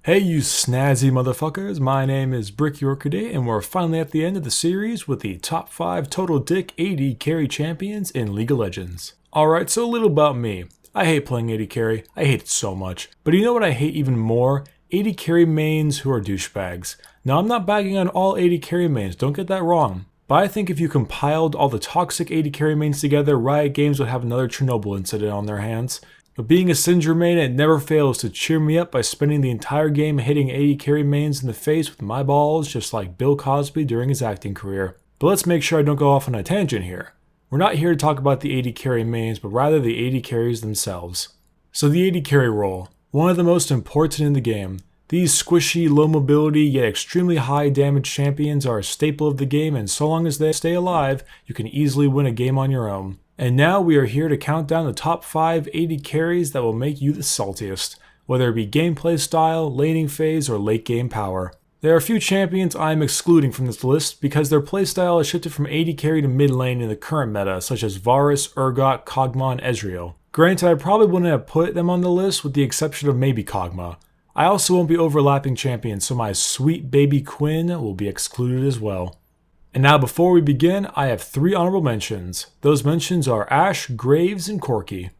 Hey you snazzy motherfuckers, my name is Brick Yorkaday and we're finally at the end of the series with the top 5 total dick AD carry champions in League of Legends. Alright, so a little about me. I hate playing AD carry, I hate it so much. But you know what I hate even more? AD carry mains who are douchebags. Now I'm not bagging on all AD carry mains, don't get that wrong. But I think if you compiled all the toxic AD carry mains together, Riot Games would have another Chernobyl incident on their hands. But being a Syndra main, it never fails to cheer me up by spending the entire game hitting AD carry mains in the face with my balls just like Bill Cosby during his acting career. But let's make sure I don't go off on a tangent here. We're not here to talk about the AD carry mains, but rather the AD carries themselves. So the AD carry role, one of the most important in the game. These squishy, low mobility, yet extremely high damage champions are a staple of the game, and so long as they stay alive, you can easily win a game on your own. And now we are here to count down the top 5 AD carries that will make you the saltiest, whether it be gameplay style, laning phase, or late game power. There are a few champions I am excluding from this list because their playstyle has shifted from AD carry to mid lane in the current meta, such as Varus, Urgot, Kog'Maw, and Ezreal. Granted, I probably wouldn't have put them on the list with the exception of maybe Kog'Maw. I also won't be overlapping champions, so my sweet baby Quinn will be excluded as well. And now before we begin, I have 3 honorable mentions. Those mentions are Ashe, Graves, and Corki.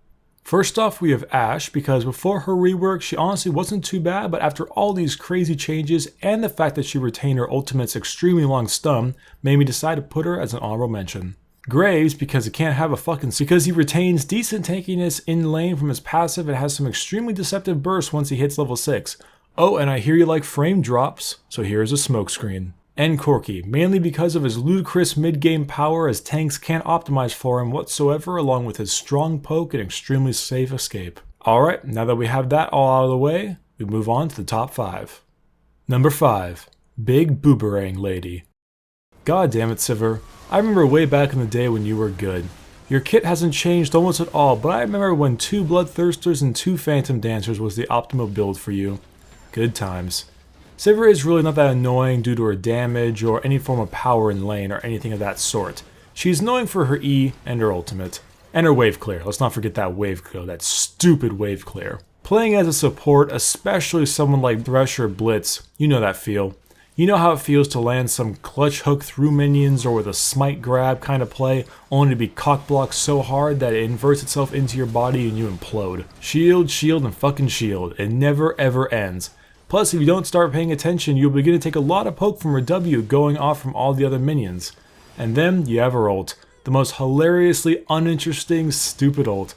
First off, we have Ashe because before her rework, she honestly wasn't too bad, but after all these crazy changes and the fact that she retained her ultimate's extremely long stun, made me decide to put her as an honorable mention. Graves because he retains decent tankiness in lane from his passive and has some extremely deceptive bursts once he hits level 6. Oh, and I hear you like frame drops, so here's a smokescreen. And Corki, mainly because of his ludicrous mid-game power as tanks can't optimize for him whatsoever, along with his strong poke and extremely safe escape. Alright, now that we have that all out of the way, we move on to the top 5. Number 5. Big Boomerang Lady. God damn it, Sivir. I remember way back in the day when you were good. Your kit hasn't changed almost at all, but I remember when 2 Bloodthirsters and 2 Phantom Dancers was the optimal build for you. Good times. Sivir is really not that annoying due to her damage or any form of power in lane or anything of that sort. She's annoying for her E and her ultimate. And her wave clear. Let's not forget that wave clear, that stupid wave clear. Playing as a support, especially someone like Thresh or Blitz, you know that feel. You know how it feels to land some clutch hook through minions or with a smite grab kind of play, only to be cockblocked so hard that it inverts itself into your body and you implode. Shield, shield, and fucking shield. It never ever ends. Plus, if you don't start paying attention, you'll begin to take a lot of poke from her W going off from all the other minions. And then you have her ult. The most hilariously uninteresting, stupid ult.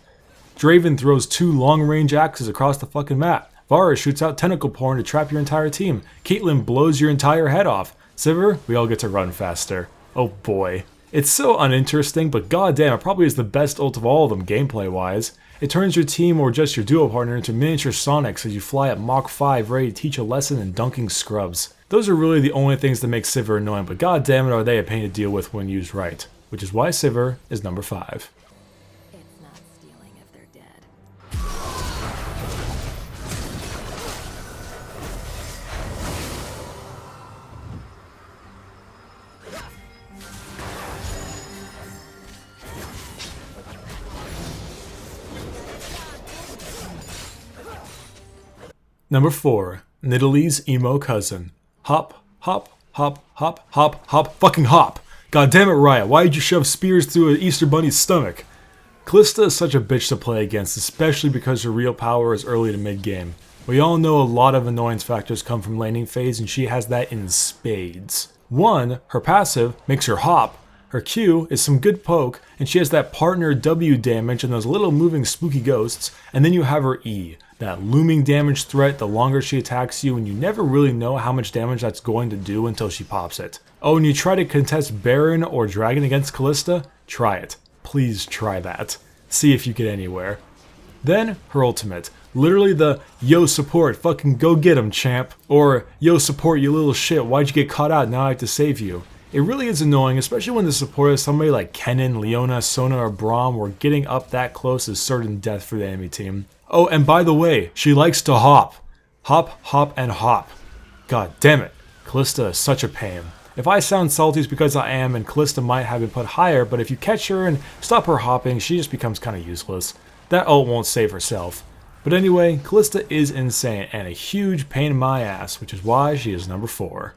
Draven throws 2 long-range axes across the fucking map. Varus shoots out tentacle porn to trap your entire team. Caitlyn blows your entire head off. Sivir, we all get to run faster. Oh boy. It's so uninteresting, but goddamn, it probably is the best ult of all of them gameplay-wise. It turns your team or just your duo partner into miniature Sonics as you fly at Mach 5 ready to teach a lesson in dunking scrubs. Those are really the only things that make Sivir annoying, but goddamn it are they a pain to deal with when used right. Which is why Sivir is number 5. It's not stealing if they're dead. Number 4. Nidalee's emo cousin. Hop, hop, hop, hop, hop, hop, fucking hop! God damn it, Riot, why did you shove spears through an Easter Bunny's stomach? Calista is such a bitch to play against, especially because her real power is early to mid game. We all know a lot of annoyance factors come from laning phase, and she has that in spades. 1. Her passive makes her hop. Her Q is some good poke, and she has that partner W damage and those little moving spooky ghosts, and then you have her E, that looming damage threat the longer she attacks you, and you never really know how much damage that's going to do until she pops it. Oh, and you try to contest Baron or Dragon against Calista? Try it. Please try that. See if you get anywhere. Then, her ultimate. Literally the, yo support, fucking go get him, champ. Or, yo support, you little shit, why'd you get caught out, now I have to save you. It really is annoying, especially when the support is somebody like Kennen, Leona, Sona, or Braum, where getting up that close is certain death for the enemy team. Oh, and by the way, she likes to hop. Hop, hop, and hop. God damn it. Calista is such a pain. If I sound salty, it's because I am, and Calista might have been put higher, but if you catch her and stop her hopping, she just becomes kind of useless. That ult won't save herself. But anyway, Calista is insane and a huge pain in my ass, which is why she is number 4.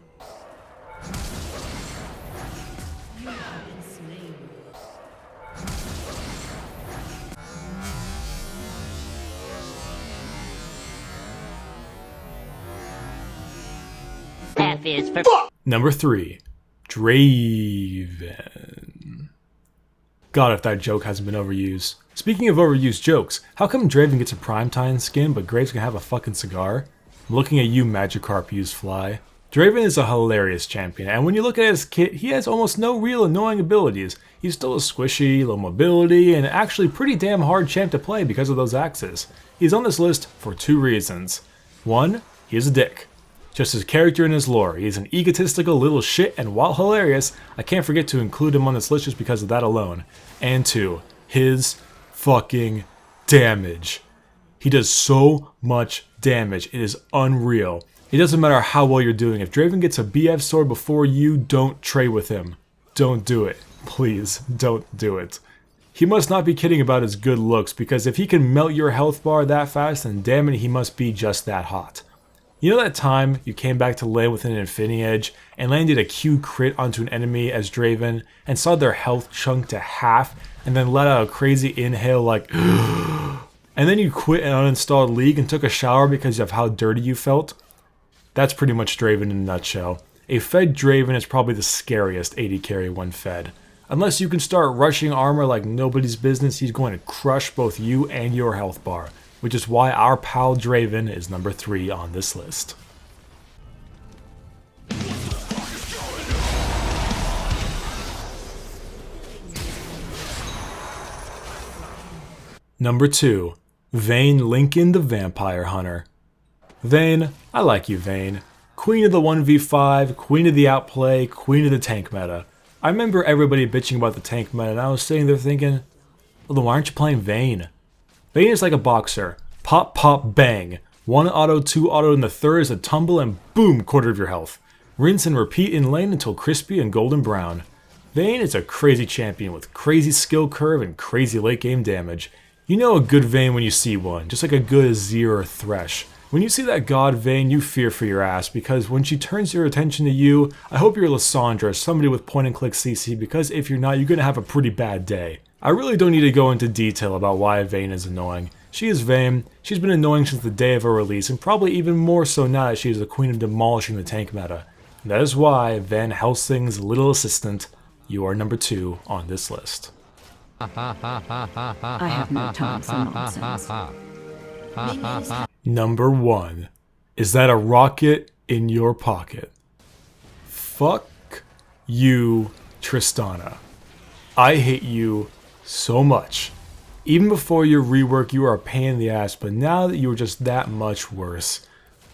F is for Number 3, Draven. God, if that joke hasn't been overused. Speaking of overused jokes, how come Draven gets a primetime skin but Graves can have a fucking cigar? I'm looking at you, Magikarp used fly. Draven is a hilarious champion, and when you look at his kit, he has almost no real annoying abilities. He's still a squishy, low mobility, and actually pretty damn hard champ to play because of those axes. He's on this list for 2 reasons. 1, he is a dick. Just his character and his lore. He's an egotistical little shit, and while hilarious, I can't forget to include him on this list just because of that alone. And 2, his fucking damage. He does so much damage. It is unreal. It doesn't matter how well you're doing. If Draven gets a BF sword before you, don't trade with him. Don't do it. Please, don't do it. He must not be kidding about his good looks, because if he can melt your health bar that fast, then damn it, he must be just that hot. You know that time you came back to land with an Infinity Edge and landed a Q crit onto an enemy as Draven and saw their health chunk to half and then let out a crazy inhale like and then you quit and uninstalled League and took a shower because of how dirty you felt? That's pretty much Draven in a nutshell. A fed Draven is probably the scariest AD carry when fed. Unless you can start rushing armor like nobody's business, he's going to crush both you and your health bar. Which is why our pal Draven is number 3 on this list. Number 2, Vayne Lincoln the Vampire Hunter. Vayne, I like you, Vayne. Queen of the 1v5, queen of the outplay, queen of the tank meta. I remember everybody bitching about the tank meta and I was sitting there thinking, well then why aren't you playing Vayne? Vayne is like a boxer. Pop, pop, bang. 1 auto, 2 auto, and the third is a tumble and boom, quarter of your health. Rinse and repeat in lane until crispy and golden brown. Vayne is a crazy champion with crazy skill curve and crazy late game damage. You know a good Vayne when you see one, just like a good Azir or Thresh. When you see that god Vayne, you fear for your ass, because when she turns your attention to you, I hope you're Lissandra, somebody with point and click CC, because if you're not, you're gonna have a pretty bad day. I really don't need to go into detail about why Vayne is annoying. She is Vayne, she's been annoying since the day of her release, and probably even more so now that she is the queen of demolishing the tank meta. And that is why Van Helsing's little assistant, you are number 2 on this list. I have no time for nonsense. Number 1. Is that a rocket in your pocket? Fuck you, Tristana. I hate you so much. Even before your rework, you are a pain in the ass, but now that you are just that much worse.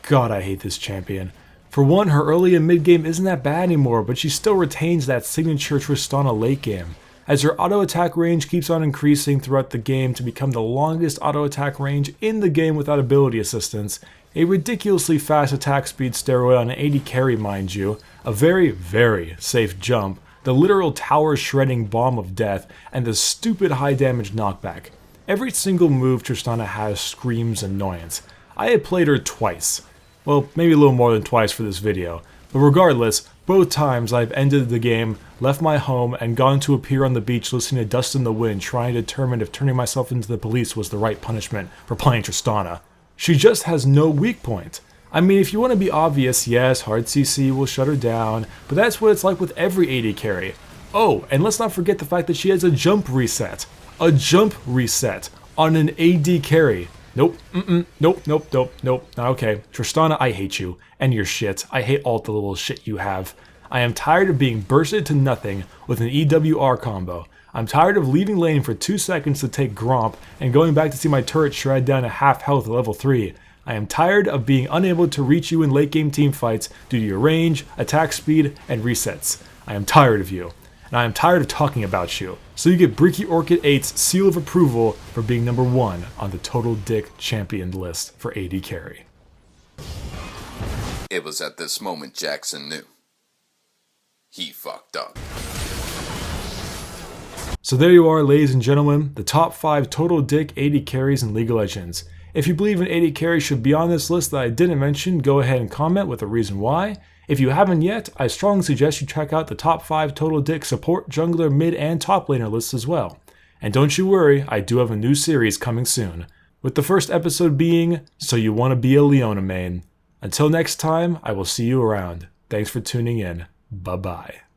God, I hate this champion. For one, her early and mid game isn't that bad anymore, but she still retains that signature Tristana late game. As her auto attack range keeps on increasing throughout the game to become the longest auto attack range in the game without ability assistance, a ridiculously fast attack speed steroid on an AD carry mind you, a very, very safe jump, the literal tower shredding bomb of death, and the stupid high damage knockback. Every single move Tristana has screams annoyance. I had played her twice. Well, maybe a little more than twice for this video. But regardless, both times I've ended the game, left my home, and gone to appear on the beach listening to Dust in the Wind, trying to determine if turning myself into the police was the right punishment for playing Tristana. She just has no weak point. I mean, if you want to be obvious, yes, hard CC will shut her down, but that's what it's like with every AD carry. Oh, and let's not forget the fact that she has a jump reset. A jump reset on an AD carry. Nope, nope. Not okay. Tristana, I hate you. And your shit. I hate all the little shit you have. I am tired of being bursted to nothing with an EWR combo. I'm tired of leaving lane for 2 seconds to take Gromp and going back to see my turret shred down to half health at level 3. I am tired of being unable to reach you in late game team fights due to your range, attack speed, and resets. I am tired of you. And I am tired of talking about you. So you get Bricky Orchid 8's seal of approval for being number 1 on the Total Dick Champion list for AD carry. It was at this moment Jackson knew. He fucked up. So there you are, ladies and gentlemen, the top 5 Total Dick AD carries in League of Legends. If you believe an AD carry should be on this list that I didn't mention, go ahead and comment with a reason why. If you haven't yet, I strongly suggest you check out the top 5 total dick support, jungler, mid, and top laner lists as well. And don't you worry, I do have a new series coming soon, with the first episode being So You Wanna Be a Leona Main. Until next time, I will see you around. Thanks for tuning in. Bye bye.